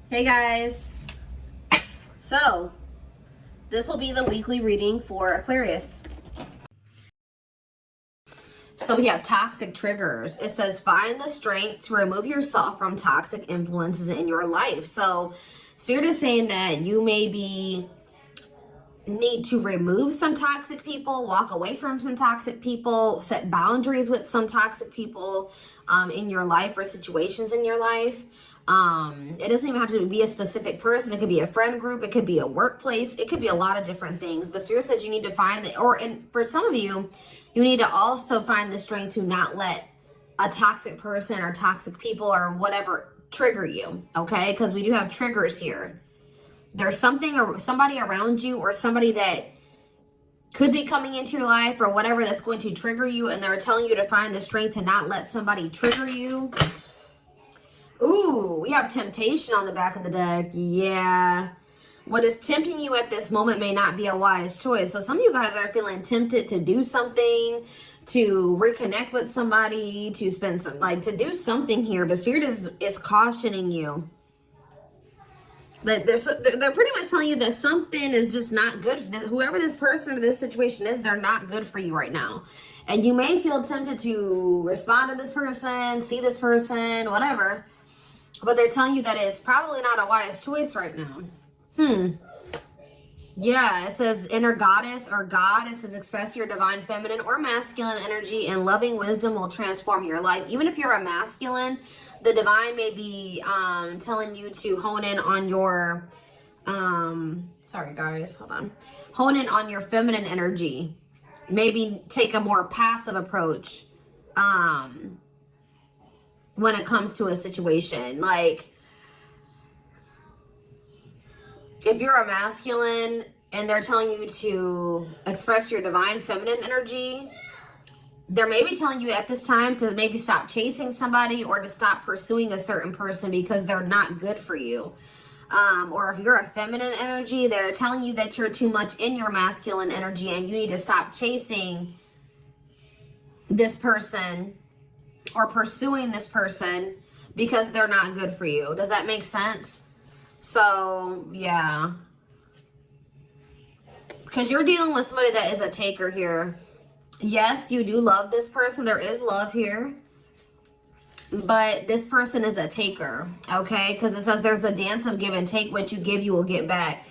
Hey guys, so this will be the weekly reading for Aquarius. So we have toxic triggers. It says find the strength to remove yourself from toxic influences in your life. So Spirit is saying that you maybe need to remove some toxic people, walk away from some toxic people, set boundaries with some toxic people in your life or situations in your life. It doesn't even have to be a specific person. It could be a friend group. It could be a workplace. It could be a lot of different things. But Spirit says you need to find the, and for some of you, you need to also find the strength to not let a toxic person or toxic people or whatever trigger you. Okay, because we do have triggers here. There's something or somebody around you or somebody that could be coming into your life or whatever that's going to trigger you, and they're telling you to find the strength to not let somebody trigger you. Ooh, we have temptation on the back of the deck. Yeah. What is tempting you at this moment may not be a wise choice. So some of you guys are feeling tempted to do something, to reconnect with somebody, to spend some, to do something here. But Spirit is cautioning you. They're pretty much telling you that something is just not good. Whoever this person or this situation is, they're not good for you right now. And you may feel tempted to respond to this person, see this person, whatever. But they're telling you that it's probably not a wise choice right now. Yeah, it says inner goddess or God. It says express your divine feminine or masculine energy, and loving wisdom will transform your life. Even if you're a masculine, the divine may be telling you to hone in on your, sorry guys, hold on. Hone in on your feminine energy. Maybe take a more passive approach when it comes to a situation. Like, if you're a masculine and they're telling you to express your divine feminine energy, they're maybe telling you at this time to maybe stop chasing somebody or to stop pursuing a certain person because they're not good for you. Or if you're a feminine energy, they're telling you that you're too much in your masculine energy and you need to stop chasing this person or pursuing this person because they're not good for you. Does that make sense? So, yeah. Because you're dealing with somebody that is a taker here. Yes, you do love this person. There is love here. But this person is a taker, okay? Because it says there's a dance of give and take. What you give, you will get back.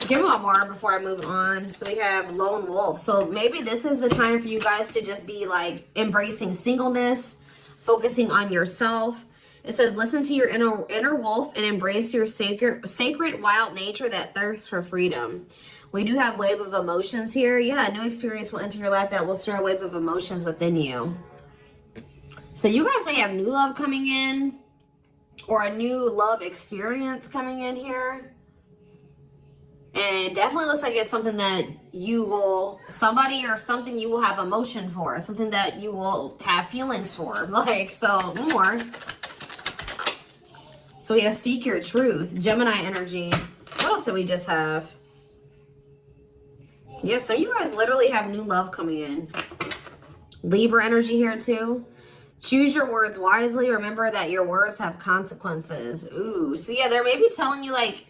Give me one more before I move on. So we have lone wolf. So maybe this is the time for you guys to just be like embracing singleness, focusing on yourself. It says listen to your inner wolf and embrace your sacred wild nature that thirsts for freedom. We do have wave of emotions here. Yeah, a new experience will enter your life that will stir a wave of emotions within you. So you guys may have new love coming in or a new love experience coming in here. And it definitely looks like it's something that you will, somebody or something you will have emotion for. Something that you will have feelings for. Like, so more. So we have speak your truth. Gemini energy. What else do we just have? Yes, so you guys literally have new love coming in. Libra energy here too. Choose your words wisely. Remember that your words have consequences. Ooh, so yeah, they're maybe telling you like,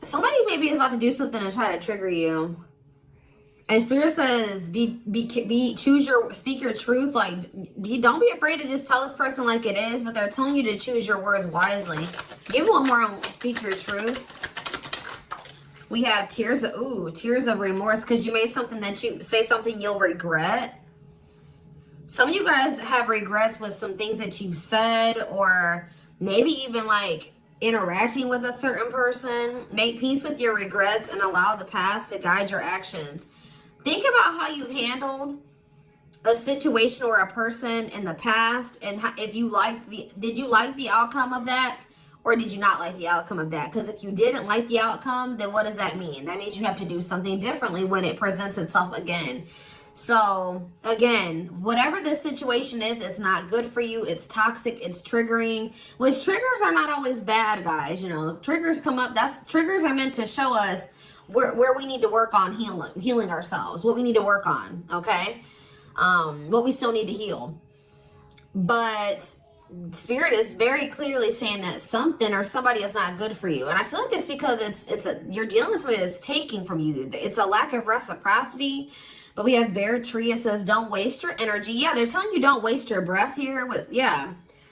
somebody maybe is about to do something to try to trigger you. And Spirit says, speak your truth. Like, don't be afraid to just tell this person like it is, but they're telling you to choose your words wisely. Give one more on speak your truth. We have tears of remorse, because you made something that you say something you'll regret. Some of you guys have regrets with some things that you've said, or maybe even like interacting with a certain person. Make peace with your regrets and allow the past to guide your actions. Think about how you've handled a situation or a person in the past, and if you did you like the outcome of that, or did you not like the outcome of that? Because if you didn't like the outcome, then what does that mean? That means you have to do something differently when it presents itself again. So again, whatever this situation is, it's not good for you. It's toxic. It's triggering, which triggers are not always bad, guys. You know, triggers come up. Triggers are meant to show us where we need to work on healing ourselves, what we need to work on. Okay. What we still need to heal. But Spirit is very clearly saying that something or somebody is not good for you. And I feel like it's because you're dealing with somebody that's taking from you. It's a lack of reciprocity. But we have Bear Tree. It says, don't waste your energy. Yeah, they're telling you don't waste your breath here.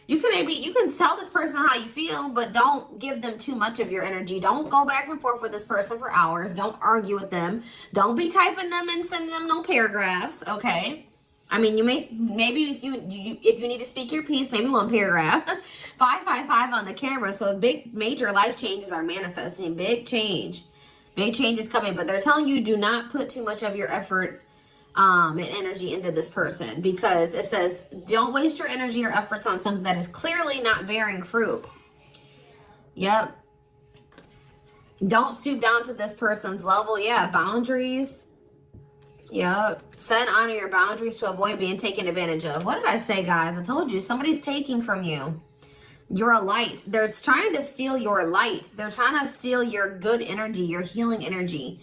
You can tell this person how you feel, but don't give them too much of your energy. Don't go back and forth with this person for hours. Don't argue with them. Don't be typing them and sending them no paragraphs, okay? I mean, maybe if you need to speak your piece, maybe one paragraph. 555 on the camera. So big, major life changes are manifesting. Big change. Big change is coming. But they're telling you do not put too much of your effort and energy into this person, because it says don't waste your energy or efforts on something that is clearly not bearing fruit. Yep. Don't stoop down to this person's level. Yeah, boundaries. Yep. Set and honor your boundaries to avoid being taken advantage of. What did I say, guys? I told you somebody's taking from you. You're a light. They're trying to steal your light. They're trying to steal your good energy, your healing energy.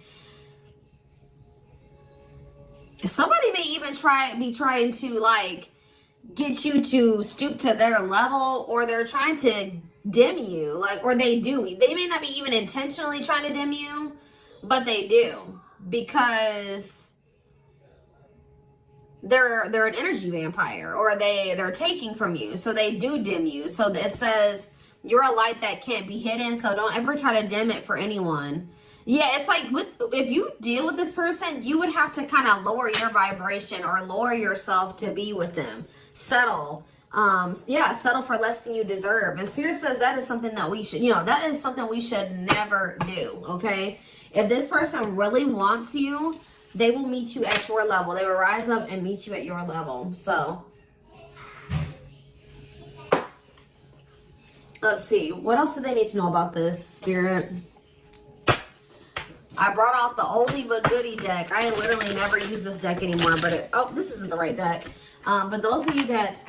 Somebody may even be trying to like get you to stoop to their level, or they're trying to dim you, like, or they do. They may not be even intentionally trying to dim you, but they do, because they're an energy vampire, or they're taking from you, so they do dim you. So it says you're a light that can't be hidden, so don't ever try to dim it for anyone. Yeah, it's like if you deal with this person, you would have to kind of lower your vibration or lower yourself to be with them. Settle. Settle for less than you deserve. And Spirit says that is something that we should, that is something we should never do, okay? If this person really wants you, they will meet you at your level. They will rise up and meet you at your level. So, let's see. What else do they need to know about this, Spirit? I brought out the oldie but goodie deck. I literally never use this deck anymore, but this isn't the right deck. But those of you that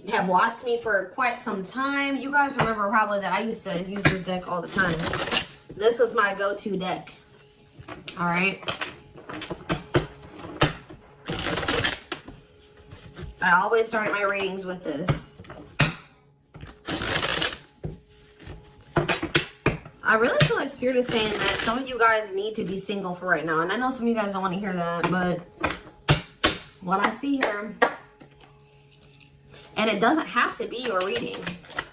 have watched me for quite some time, you guys remember probably that I used to use this deck all the time. This was my go-to deck. All right. I always start my readings with this. I really feel like Spirit is saying that some of you guys need to be single for right now. And I know some of you guys don't want to hear that, but what I see here. And it doesn't have to be your reading.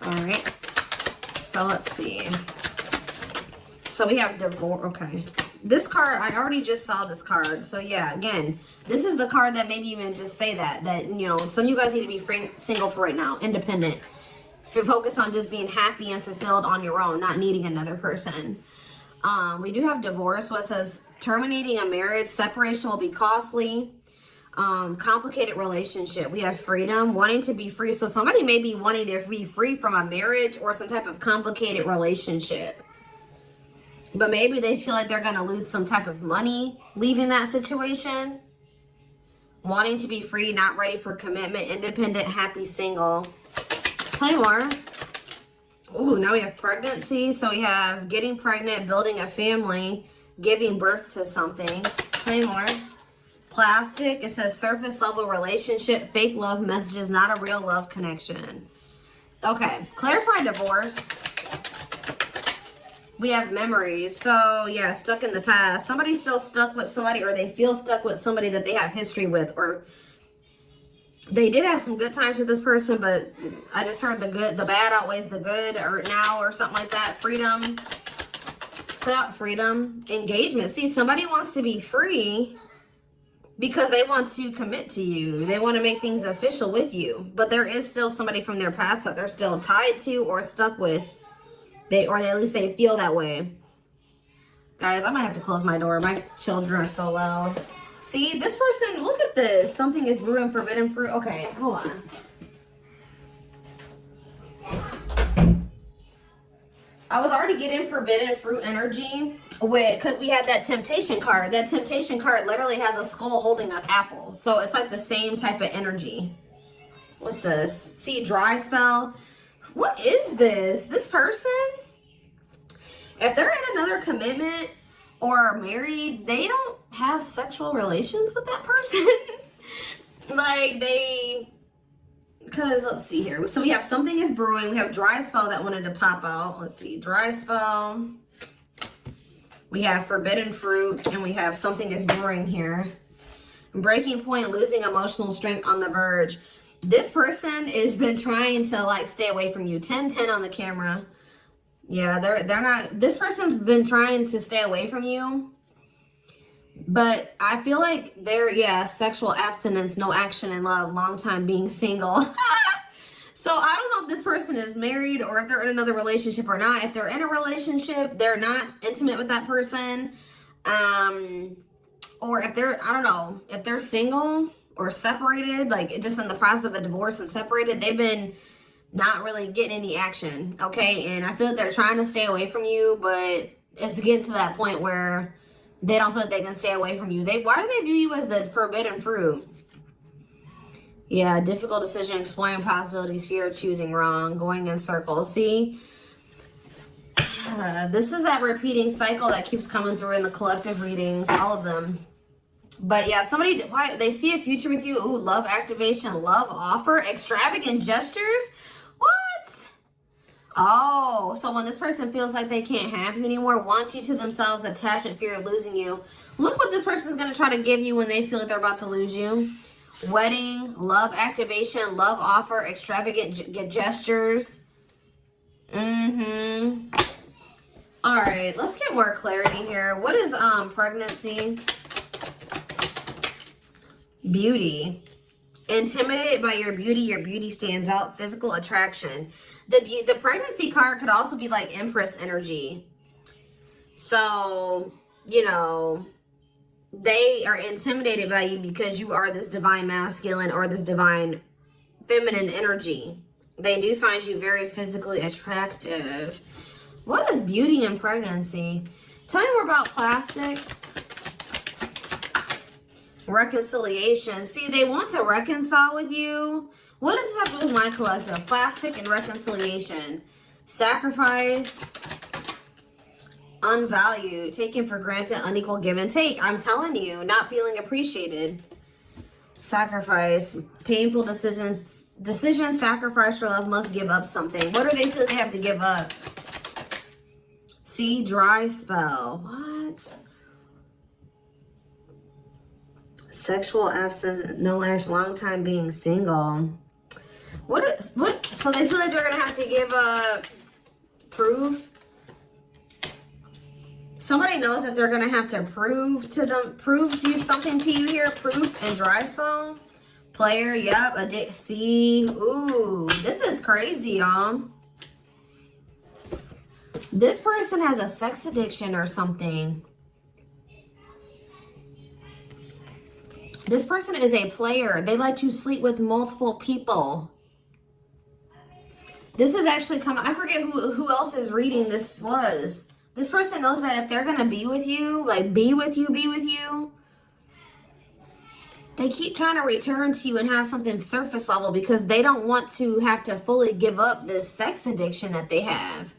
All right. So let's see. So we have divorce. Okay. This card, I already just saw this card. So yeah, again, this is the card that maybe even just say that some of you guys need to be single for right now, independent. Focus on just being happy and fulfilled on your own, not needing another person. We do have divorce. What says terminating a marriage, separation will be costly. Complicated relationship. We have freedom, wanting to be free. So somebody may be wanting to be free from a marriage or some type of complicated relationship. But maybe they feel like they're going to lose some type of money leaving that situation. Wanting to be free, not ready for commitment, independent, happy, single. Play more. Ooh, now we have pregnancy. So we have getting pregnant, building a family, giving birth to something. Play more. Plastic. It says surface level relationship, fake love messages, not a real love connection. Okay. Clarify divorce. We have memories. So yeah, stuck in the past. Somebody's still stuck with somebody, or they feel stuck with somebody that they have history with, or they did have some good times with this person, but I just heard the bad outweighs the good, or now, or something like that. Freedom. Freedom. Engagement. See, somebody wants to be free because they want to commit to you. They want to make things official with you. But there is still somebody from their past that they're still tied to or stuck with. Or at least they feel that way. Guys, I might have to close my door. My children are so loud. See, this person, look at this. Something is brewing forbidden fruit. Okay, hold on. I was already getting forbidden fruit energy because we had that temptation card. That temptation card literally has a skull holding an apple. So it's like the same type of energy. What's this? See, dry spell. What is this? This person, if they're in another commitment or married, they don't have sexual relations with that person. Like because let's see here. So we have something is brewing. We have dry spell that wanted to pop out. Let's see, dry spell. We have forbidden fruit, and we have something is brewing here. Breaking point, losing emotional strength, on the verge. This person has been trying to like stay away from you. 10-10 on the camera. Yeah, they're not. This person's been trying to stay away from you. But I feel like they're, sexual abstinence, no action in love, long time being single. So I don't know if this person is married or if they're in another relationship or not. If they're in a relationship, they're not intimate with that person. Or if they're, I don't know, if they're single or separated, like just in the process of a divorce and separated, they've been not really getting any action, okay? And I feel like they're trying to stay away from you, but it's getting to that point where they don't feel like they can stay away from you. Why do they view you as the forbidden fruit? Yeah, difficult decision, exploring possibilities, fear of choosing wrong, going in circles. See, this is that repeating cycle that keeps coming through in the collective readings, all of them. But yeah, they see a future with you. Ooh, love activation, love offer, extravagant gestures. What? Oh, so when this person feels like they can't have you anymore, wants you to themselves, attachment, fear of losing you. Look what this person's going to try to give you when they feel like they're about to lose you. Wedding, love activation, love offer, extravagant gestures. All right, let's get more clarity here. What is pregnancy? Beauty. Intimidated by your beauty stands out. Physical attraction. The pregnancy card could also be like Empress energy. So, you know, they are intimidated by you because you are this divine masculine or this divine feminine energy. They do find you very physically attractive. What is beauty and pregnancy? Tell me more about plastic. Reconciliation. See, they want to reconcile with you. What does this have to do with my collective? Plastic and reconciliation. Sacrifice. Unvalued. Taken for granted. Unequal give and take. I'm telling you, not feeling appreciated. Sacrifice. Painful decisions. Sacrifice for love. Must give up something. What do they feel they have to give up? See, dry spell. What? Sexual absence, no lash, long time being single. What? So they feel like they're gonna have to give proof. Somebody knows that they're gonna have to prove you something to you here. Proof and dry spell. Player, yep. See, ooh, this is crazy, y'all. This person has a sex addiction or something. This person is a player. They like to sleep with multiple people. This is actually coming. I forget who else's reading this was. This person knows that if they're going to be with you, like be with you, they keep trying to return to you and have something surface level because they don't want to have to fully give up this sex addiction that they have.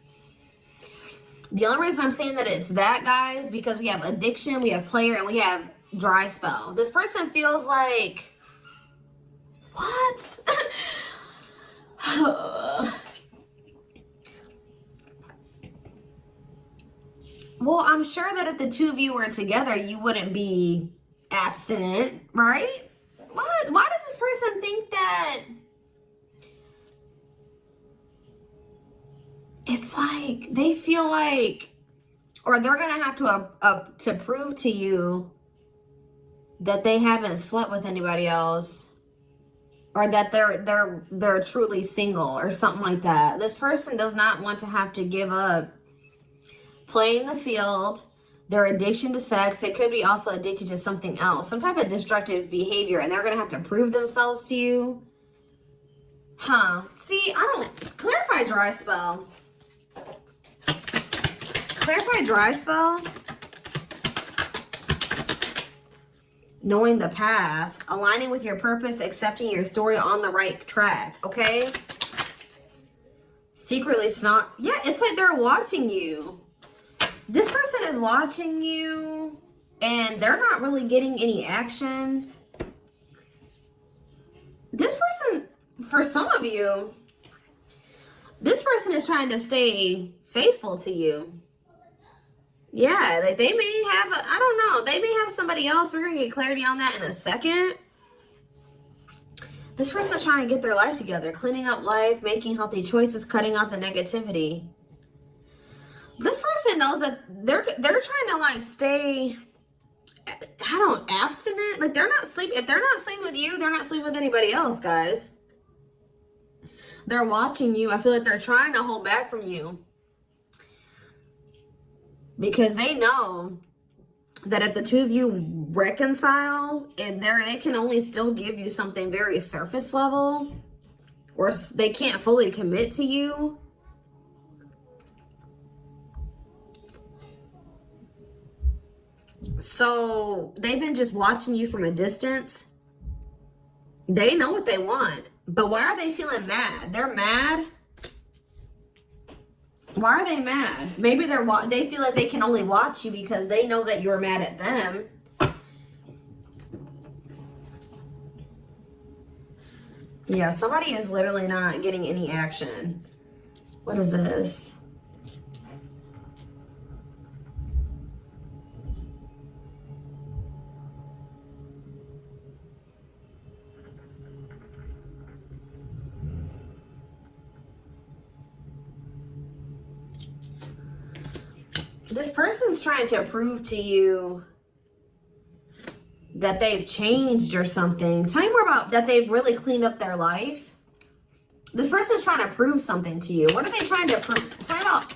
The only reason I'm saying that it's that, guys, because we have addiction, we have player, and we have dry spell. This person feels like, what? Well, I'm sure that if the two of you were together, you wouldn't be abstinent, right? What? Why does this person think that? It's like they feel like, or they're gonna have to prove to you that they haven't slept with anybody else, or that they're truly single or something like that. This person does not want to have to give up playing the field, their addiction to sex. They could be also addicted to something else, some type of destructive behavior, and they're going to have to prove themselves to you. See, I don't... Clarify dry spell. Clarify dry spell. Knowing the path, aligning with your purpose, accepting your story, on the right track, okay? Secretly snot. Yeah, it's like they're watching you. This person is watching you, and they're not really getting any action. This person for some of you, this person is trying to stay faithful to you. Yeah, like they may have, I don't know, they may have somebody else. We're going to get clarity on that in a second. This person's trying to get their life together, cleaning up life, making healthy choices, cutting out the negativity. This person knows that they're trying to like stay, abstinent. Like they're not sleeping. If they're not sleeping with you, they're not sleeping with anybody else, guys. They're watching you. I feel like they're trying to hold back from you. Because they know that if the two of you reconcile, and they can only still give you something very surface level, or they can't fully commit to you. So they've been just watching you from a distance. They know what they want, but why are they feeling mad? They're mad. Why are they mad? Maybe they feel like they can only watch you because they know that you're mad at them. Yeah, somebody is literally not getting any action. What is this? This person's trying to prove to you that they've changed or something. Tell me more about that. They've really cleaned up their life. This person's trying to prove something to you. What are they trying to prove? Tell me about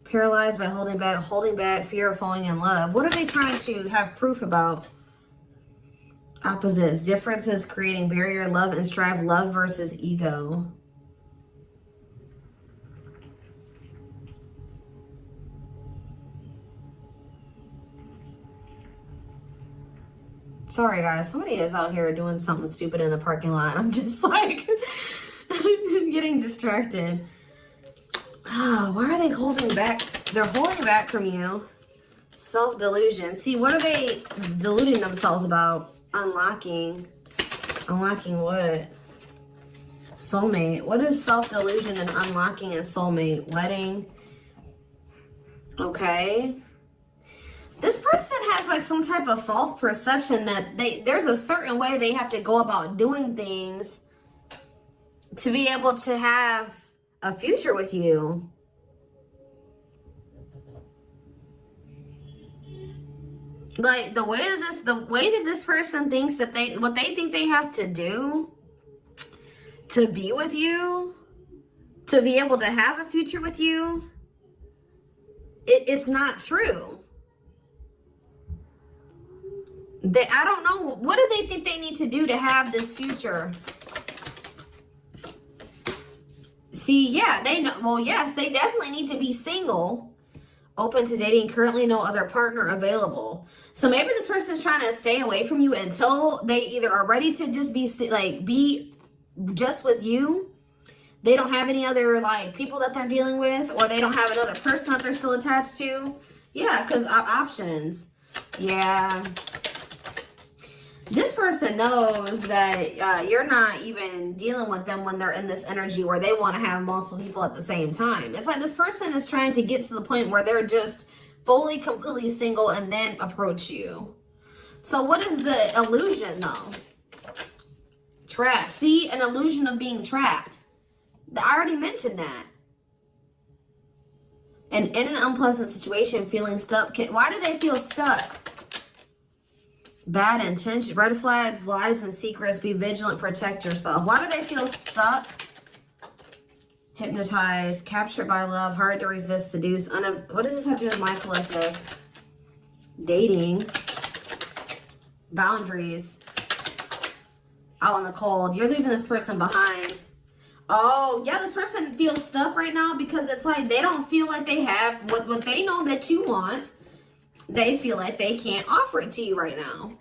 paralyzed by holding back, fear of falling in love. What are they trying to have proof about? Opposites, differences, creating barrier, love and strive, love versus ego. Sorry, guys. Somebody is out here doing something stupid in the parking lot. I'm just like getting distracted. Oh, why are they holding back? They're holding back from you. Self-delusion. See, what are they deluding themselves about? Unlocking. Unlocking what? Soulmate. What is self-delusion and unlocking and soulmate? Wedding. Okay. This person has like some type of false perception that there's a certain way they have to go about doing things to be able to have a future with you. Like the way that this person thinks that what they think they have to do to be with you, to be able to have a future with you, it's not true. I don't know. What do they think they need to do to have this future? See, yeah, they know. Well, yes, they definitely need to be single, open to dating, currently no other partner available. So maybe this person's trying to stay away from you until they either are ready to just be just with you. They don't have any other like people that they're dealing with, or they don't have another person that they're still attached to. Yeah, because options. Yeah. This person knows that you're not even dealing with them when they're in this energy where they want to have multiple people at the same time. It's like this person is trying to get to the point where they're just fully, completely single and then approach you. So what is the illusion though? Trapped. See, an illusion of being trapped. I already mentioned that. And in an unpleasant situation, feeling stuck. Why do they feel stuck? Bad intention, red flags, lies, and secrets. Be vigilant, protect yourself. Why do they feel stuck? Hypnotized, captured by love, hard to resist, seduce. What does this have to do with my collective? Dating. Boundaries. Out in the cold. You're leaving this person behind. Oh, yeah, this person feels stuck right now because it's like they don't feel like they have what they know that you want. They feel like they can't offer it to you right now.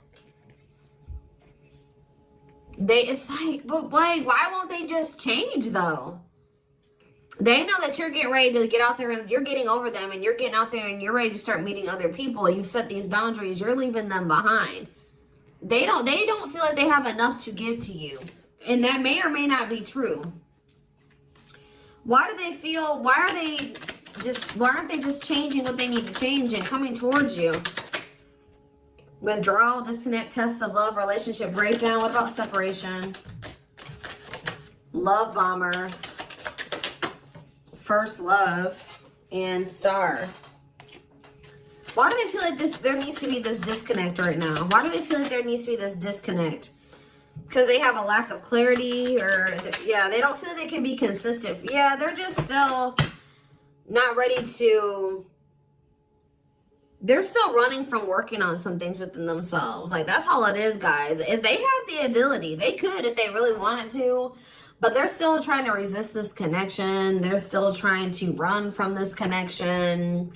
It's like, but like, why won't they just change though? They know that you're getting ready to get out there and you're getting over them and you're getting out there and you're ready to start meeting other people. You've set these boundaries. You're leaving them behind. They don't feel like they have enough to give to you. And that may or may not be true. Why do they feel, why aren't they just changing what they need to change and coming towards you? Withdrawal, disconnect, test of love, relationship breakdown. What about separation? Love bomber, first love, and star. Why do they feel like there needs to be this disconnect right now? Why do they feel like there needs to be this disconnect? Because they have a lack of clarity, or yeah, they don't feel they can be consistent. Yeah, they're just still not ready to, they're still running from working on some things within themselves. Like, that's all it is, guys. If they have the ability, they could if they really wanted to, but they're still trying to resist this connection. They're still trying to run from this connection.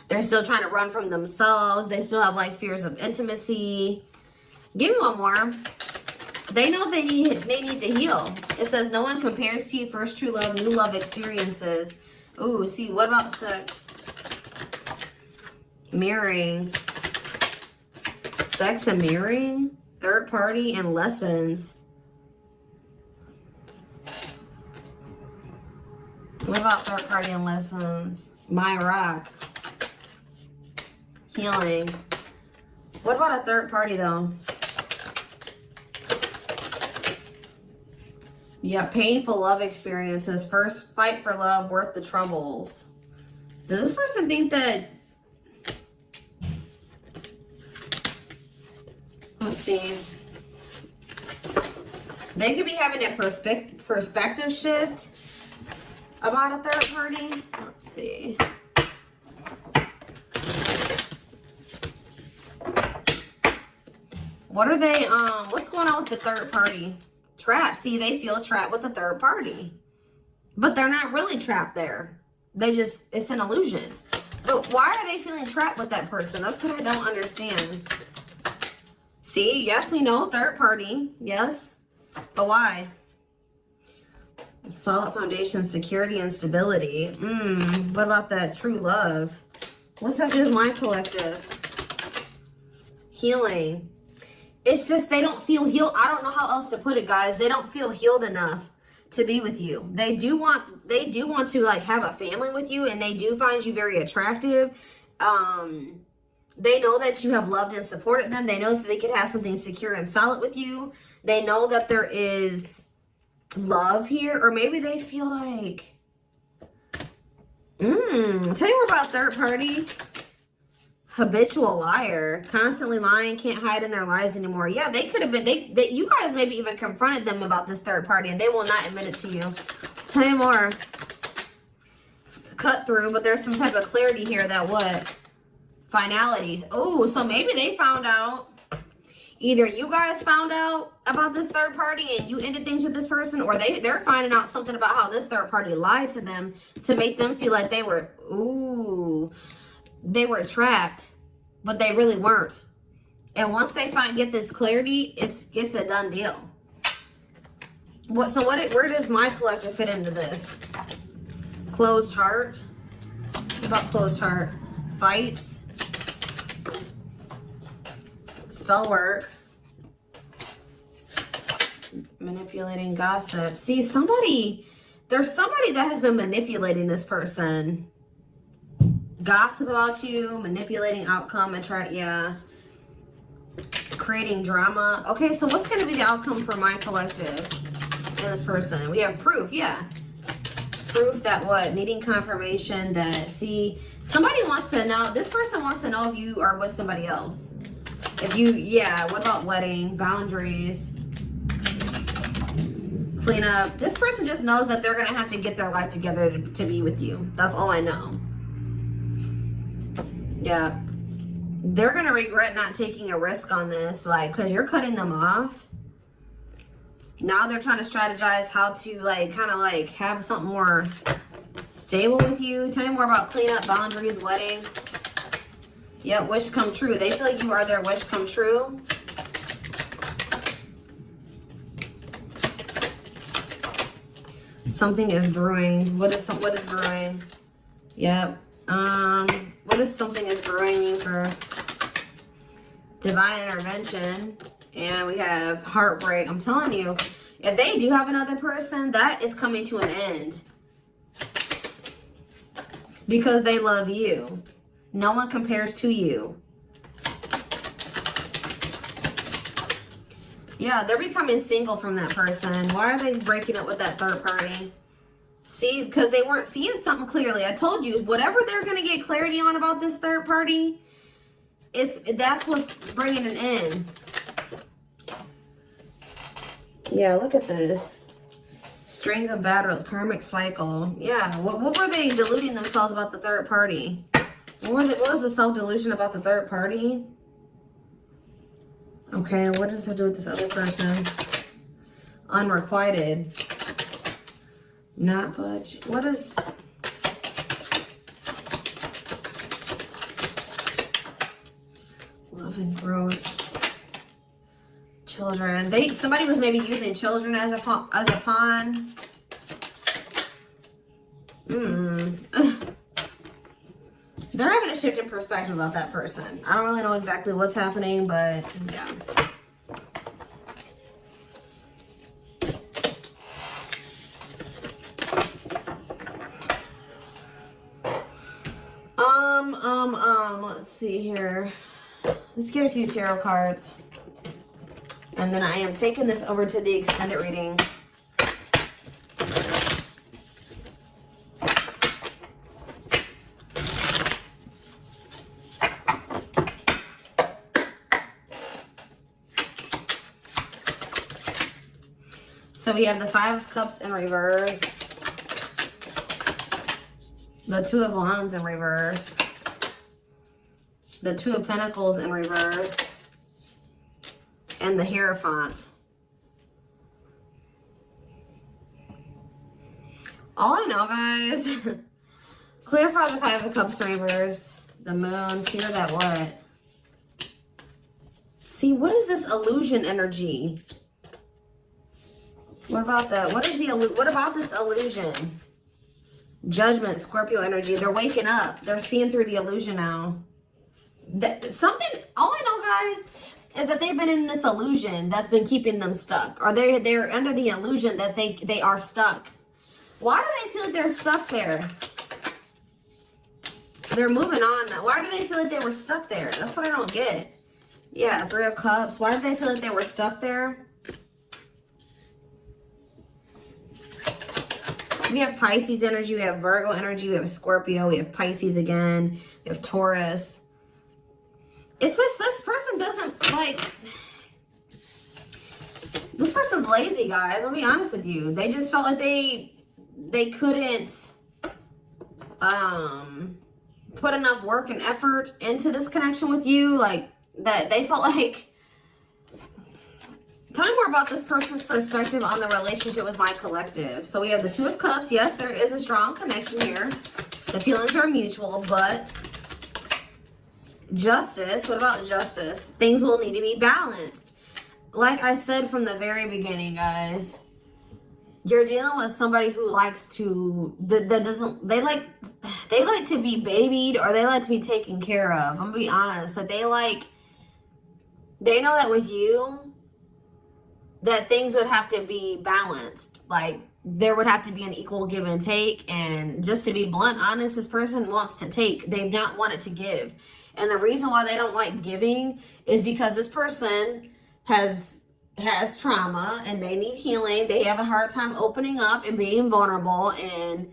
They're still trying to run from themselves. They still have like fears of intimacy. Give me one more. They know they need to heal. It says no one compares to you. First true love, new love experiences. Ooh, see, what about sex? Mirroring. Sex and mirroring. Third party and lessons. What about third party and lessons? My rock. Healing. What about a third party though? Yeah, painful love experiences. First fight for love, worth the troubles. Does this person think that... Let's see. They could be having a perspective shift about a third party. Let's see. What are they, what's going on with the third party? Trapped. See, they feel trapped with the third party. But they're not really trapped there. They just, it's an illusion. But why are they feeling trapped with that person? That's what I don't understand. See, yes, we know, third party. Yes. But why? Solid foundation, security, and stability. What about that true love? What's up with my collective? Healing. It's just they don't feel healed. I don't know how else to put it, guys. They don't feel healed enough to be with you. They do want to like have a family with you, and they do find you very attractive. They know that you have loved and supported them. They know that they could have something secure and solid with you. They know that there is love here, or maybe they feel like tell you more about third party. Habitual liar, constantly lying, can't hide in their lies anymore. Yeah, they could have been, you guys maybe even confronted them about this third party, and they will not admit it to you. Tell you more. Cut through, but there's some type of clarity here that what? Finality. Oh, so maybe they found out. Either you guys found out about this third party and you ended things with this person, or they're finding out something about how this third party lied to them to make them feel like they were, they were trapped, but they really weren't. And once they get this clarity, it's a done deal. Where does my collective fit into this? Closed heart. What about closed heart? Fights. Spell work. Manipulating, gossip. See, there's somebody that has been manipulating this person. Gossip about you, manipulating outcome, creating drama. Okay, so what's going to be the outcome for my collective and this person? We have proof, proof that what? Needing confirmation that, see, somebody wants to know, this person wants to know if you are with somebody else. If you, what about wedding, boundaries, clean up. This person just knows that they're going to have to get their life together to be with you. That's all I know. Yeah, they're going to regret not taking a risk on this, like, because you're cutting them off. Now they're trying to strategize how to, like, kind of, like, have something more stable with you. Tell me more about cleanup, boundaries, wedding. Yeah, wish come true. They feel like you are their wish come true. Something is brewing. What is brewing? Yep. What is something is brewing mean for divine intervention? And we have heartbreak. I'm telling you, if they do have another person, that is coming to an end. Because they love you. No one compares to you. Yeah, they're becoming single from that person. Why are they breaking up with that third party? See, because they weren't seeing something clearly. I told you, whatever they're going to get clarity on about this third party, that's what's bringing an end. Yeah, look at this. String of battle, karmic cycle. Yeah, what were they deluding themselves about the third party? What was the self-delusion about the third party? Okay, what does it do with this other person? Unrequited. Not budge. What is... Love and growth. Children. Somebody was maybe using children as a pawn. They're having a shift in perspective about that person. I don't really know exactly what's happening, but yeah. Let's see here. Let's get a few tarot cards. And then I am taking this over to the extended reading. So we have the Five of Cups in reverse. The Two of Wands in reverse. The Two of Pentacles in reverse. And the Hierophant. All I know, guys, clarify the Five of Cups in reverse. The Moon, clear that what? See, what is this illusion energy? What about that? What about this illusion? Judgment, Scorpio energy. They're waking up. They're seeing through the illusion now. All I know, guys, is that they've been in this illusion that's been keeping them stuck. Or they're under the illusion that they are stuck. Why do they feel like they're stuck there? They're moving on now. Why do they feel like they were stuck there? That's what I don't get. Yeah, Three of Cups. Why do they feel like they were stuck there? We have Pisces energy, we have Virgo energy, we have Scorpio, we have Pisces again, we have Taurus. It's just this person doesn't like... This person's lazy, guys. I'll be honest with you. They just felt like they couldn't put enough work and effort into this connection with you. Like, that they felt like... Tell me more about this person's perspective on the relationship with my collective. So we have the Two of Cups. Yes, there is a strong connection here. The feelings are mutual, but Justice. What about Justice? Things will need to be balanced. Like I said from the very beginning, guys, you're dealing with somebody who likes to they like to be babied, or they like to be taken care of. I'm gonna be honest, that they know that with you, that things would have to be balanced. Like, there would have to be an equal give and take. And just to be blunt, honest, this person wants to take. They've not wanted to give. And the reason why they don't like giving is because this person has trauma and they need healing. They have a hard time opening up and being vulnerable and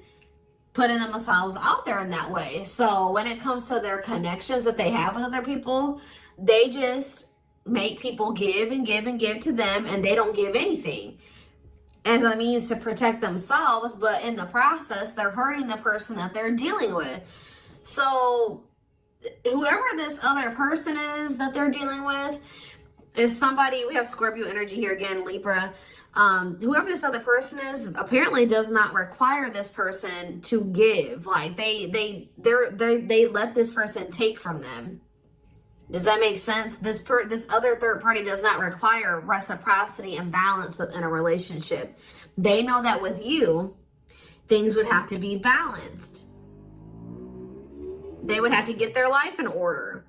putting themselves out there in that way. So when it comes to their connections that they have with other people, they just make people give and give and give to them, and they don't give anything as a means to protect themselves, but in the process they're hurting the person that they're dealing with. So whoever this other person is that they're dealing with is somebody, we have Scorpio energy here again, Libra. Whoever this other person is apparently does not require this person to give. Like, they let this person take from them. Does that make sense? This other third party does not require reciprocity and balance within a relationship. They know that with you, things would have to be balanced. They would have to get their life in order.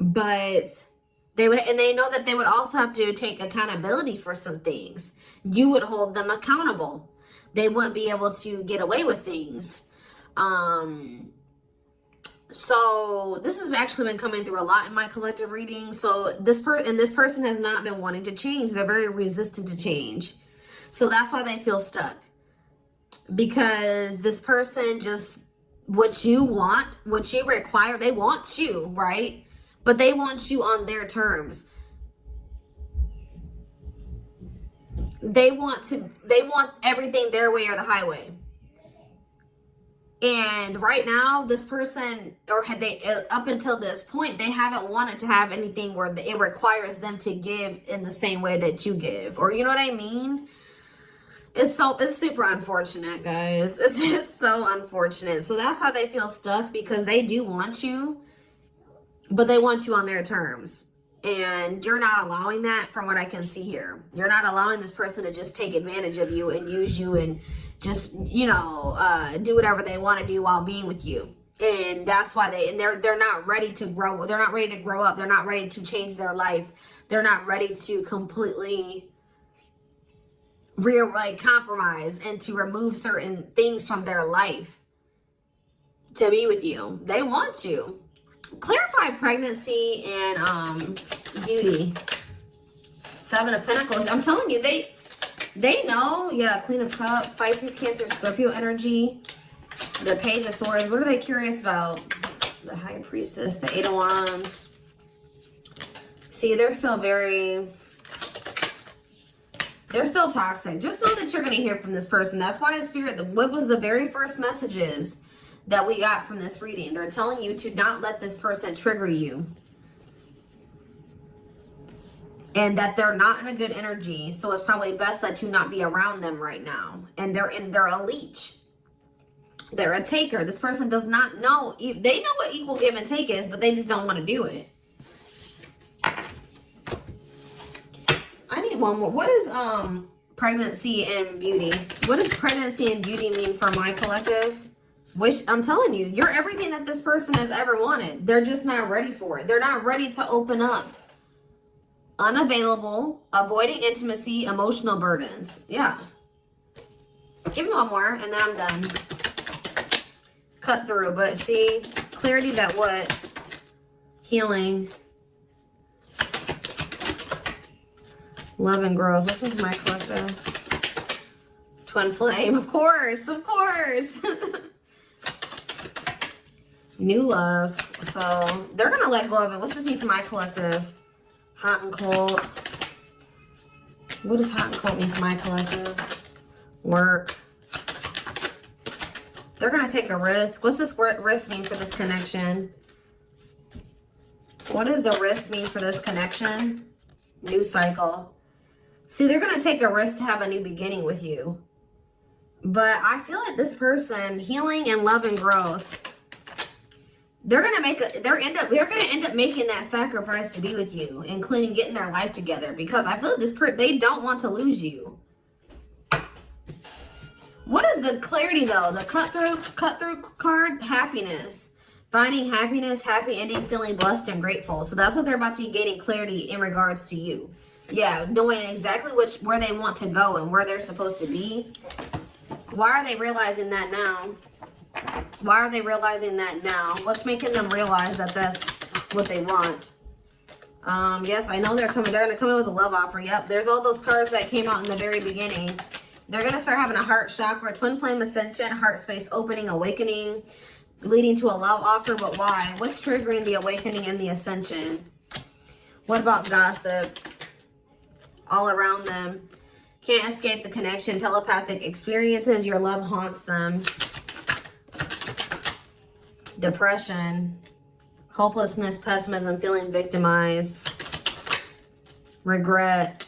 But they would, and they know that they would also have to take accountability for some things. You would hold them accountable. They wouldn't be able to get away with things. So this has actually been coming through a lot in my collective reading. So this person has not been wanting to change. They're very resistant to change. So that's why they feel stuck. Because this person just, what you want, what you require, they want you, right? But they want you on their terms. They want everything their way or the highway. And right now, this person, or had they, up until this point, they haven't wanted to have anything where it requires them to give in the same way that you give. Or you know what I mean? It's super unfortunate, guys. It's just so unfortunate. So that's why they feel stuck, because they do want you, but they want you on their terms. And you're not allowing that, from what I can see here. You're not allowing this person to just take advantage of you and use you and just, you know, do whatever they want to do while being with you. And that's why they're not ready to grow. They're not ready to grow up. They're not ready to change their life. They're not ready to completely compromise and to remove certain things from their life to be with you. They want you. Clarify pregnancy and beauty. 7 of Pentacles. I'm telling you, they know. Yeah, Queen of Cups, Pisces, Cancer, Scorpio energy. The Page of Swords. What are they curious about? The High Priestess, the 8 of Wands. See, they're so toxic. Just know that you're going to hear from this person. That's why in Spirit, what was the very first messages that we got from this reading? They're telling you to not let this person trigger you. And that they're not in a good energy. So it's probably best that you not be around them right now. And they're a leech. They're a taker. This person does not know. They know what equal give and take is, but they just don't want to do it. I need one more. What is pregnancy and beauty? What does pregnancy and beauty mean for my collective? I'm telling you, you're everything that this person has ever wanted. They're just not ready for it. They're not ready to open up. Unavailable, avoiding intimacy, emotional burdens. Yeah. Give me one more and then I'm done. Cut through, but see, clarity that what? Healing. Love and growth. This one's my collective. Twin flame, of course, of course. New love. So they're gonna let go of it. What's this mean for my collective? Hot and cold. What does hot and cold mean for my collective? Work. They're gonna take a risk. What's this risk mean for this connection? What does the risk mean for this connection? New cycle. See, they're gonna take a risk to have a new beginning with you. But I feel like this person, healing and love and growth, they're gonna end up making that sacrifice to be with you, including getting their life together, because I feel like they don't want to lose you. What is the clarity though? The cut through card, happiness. Finding happiness, happy ending, feeling blessed and grateful. So that's what they're about to be gaining clarity in regards to you. Yeah, knowing exactly where they want to go and where they're supposed to be. Why are they realizing that now? Why are they realizing that now? What's making them realize that that's what they want? Yes, I know they're gonna come in with a love offer. Yep, there's all those cards that came out in the very beginning. They're gonna start having a heart chakra, twin flame ascension, heart space opening, awakening, leading to a love offer. But why? What's triggering the awakening and the ascension? What about gossip? All around them. Can't escape the connection. Telepathic experiences. Your love haunts them. Depression. Hopelessness, pessimism, feeling victimized. Regret.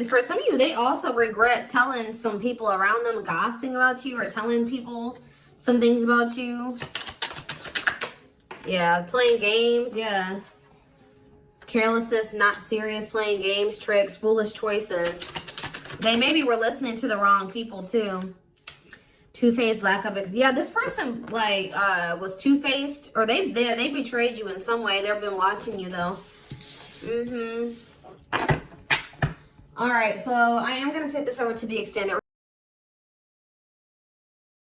For some of you, they also regret telling some people around them, gossiping about you or telling people some things about you. Yeah, playing games. Yeah. Carelessness, not serious, playing games, tricks, foolish choices. They maybe were listening to the wrong people too. Two-faced, lack of, yeah, this person, like, was two-faced, or they betrayed you in some way. They've been watching you, though. All right, so I am going to take this over to the extended